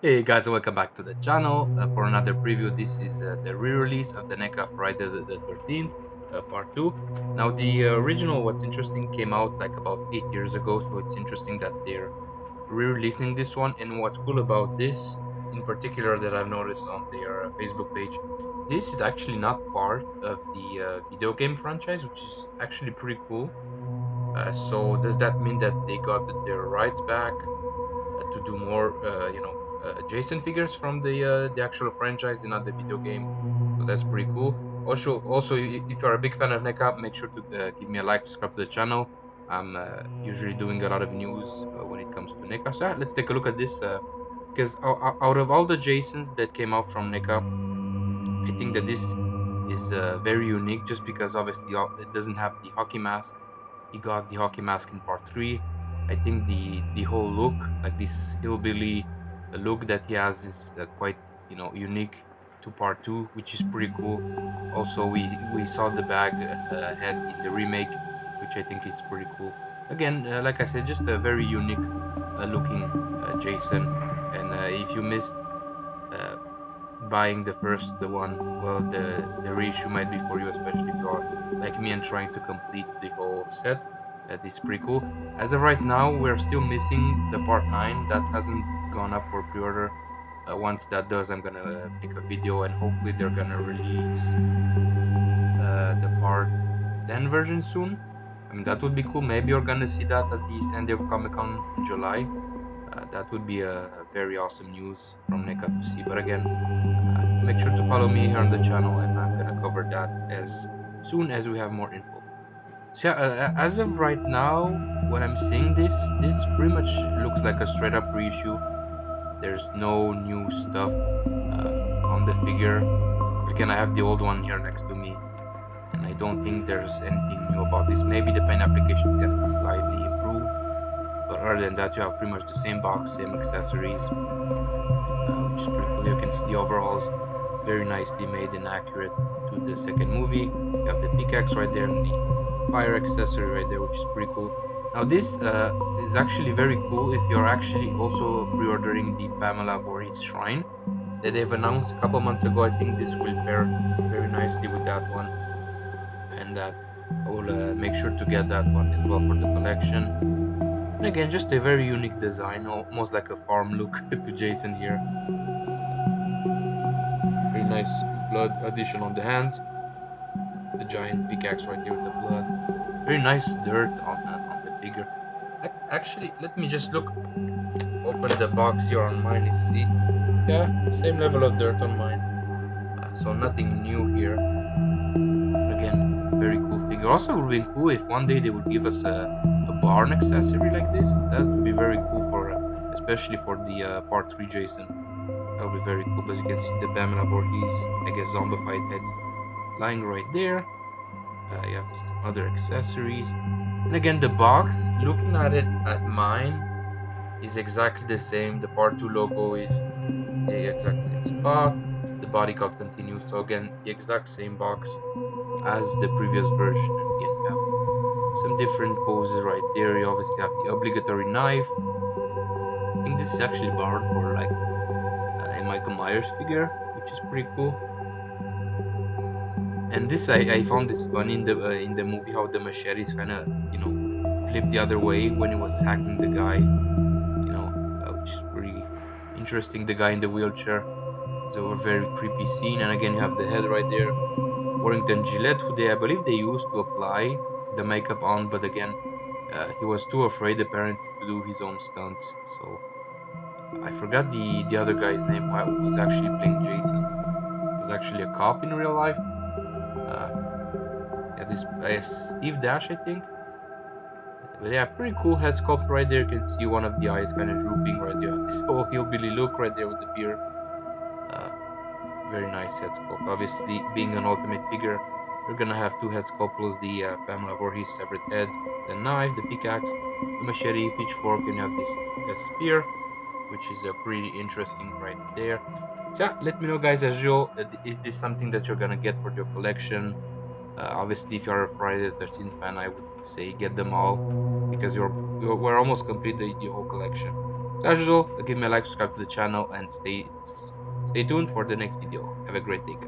Hey guys, welcome back to the channel for another preview. This is the re-release of the NECA Friday the 13th, part 2. Now the original, what's interesting, came out like about 8 years ago, so it's interesting that they're re-releasing this one. And what's cool about this in particular that I've noticed on their Facebook page, this is actually not part of the video game franchise, which is actually pretty cool. So does that mean that they got their rights back to do more, Jason figures from the actual franchise and not the video game? So that's pretty cool. Also, if you're a big fan of NECA, make sure to give me a like, subscribe to the channel. I'm usually doing a lot of news when it comes to NECA. So yeah, let's take a look at this. Because out of all the Jasons that came out from NECA, I think that this is very unique, just because obviously it doesn't have the hockey mask. He got the hockey mask in part 3. I think the whole look, like this hillbilly look that he has, is quite unique to part 2, which is pretty cool. Also, we saw the bag head in the remake, which I think is pretty cool. Again, like I said, just a very unique looking Jason. And if you missed uh, buying the one, well, the reissue might be for you, especially if you are like me and trying to complete the whole set. That is pretty cool. As of right now, we're still missing the part 9 that hasn't gone up for pre-order. Once that does, I'm gonna make a video, and hopefully they're gonna release the part 10 version soon. I mean, that would be cool. Maybe you're gonna see that at the San Diego Comic-Con in July. That would be a very awesome news from NECA to see. But again, make sure to follow me here on the channel, and I'm gonna cover that as soon as we have more info. So yeah, as of right now, when I'm seeing this pretty much looks like a straight up reissue. There's no new stuff on the figure. Again, I have the old one here next to me, and I don't think there's anything new about this. Maybe the paint application is gonna be slightly improved, but other than that, you have pretty much the same box, same accessories, which is pretty cool. You can see the overalls very nicely made and accurate to the second movie. You have the pickaxe right there and the fire accessory right there, which is pretty cool. Now this is actually very cool if you're actually also pre-ordering the Pamela Voorhees shrine that they've announced a couple months ago. I think this will pair very nicely with that one, and that I will make sure to get that one as well for the collection. And again, just a very unique design, almost like a farm look to Jason here. Very nice blood addition on the hands. The giant pickaxe right here with the blood. Very nice dirt on the figure. Actually, let me just look. Open the box here on mine and see. Yeah, same level of dirt on mine. So nothing new here. Again, very cool figure. Also, it would be cool if one day they would give us a barn accessory like this. That would be very cool for, especially for the part 3 Jason. That would be very cool. But you can see the Pamela Voorhees, I guess, zombified heads lying right there. You have some other accessories. And again, the box, looking at it at mine, is exactly the same. The part 2 logo is the exact same spot. The body cut continues. So again, the exact same box as the previous version. And again, you have some different poses right there. You obviously have the obligatory knife. I think this is actually borrowed for like a Michael Myers figure, which is pretty cool. And this I found this funny in the movie, how the machete is kind of flipped the other way when he was hacking the guy, which is pretty interesting. The guy in the wheelchair. So a very creepy scene. And again, you have the head right there. Warrington Gillette, who I believe they used to apply the makeup on, but again, he was too afraid apparently to do his own stunts. So I forgot the other guy's name who was actually playing Jason. He was actually a cop in real life. Yeah, this Steve Dash, I think. But yeah, pretty cool head sculpt right there. You can see one of the eyes kind of drooping right there. This whole hillbilly look right there with the beard. Very nice head sculpt. Obviously, being an ultimate figure, you're gonna have two head sculpt plus the Pamela Voorhees separate head, the knife, the pickaxe, the machete, pitchfork, and you have this spear, which is pretty interesting right there. So yeah, let me know, guys, as usual. Is this something that you're gonna get for your collection? Obviously, if you're a Friday the 13th fan, I would say get them all, because we're almost complete the whole collection. So as usual, give me a like, subscribe to the channel, and stay tuned for the next video. Have a great day, guys.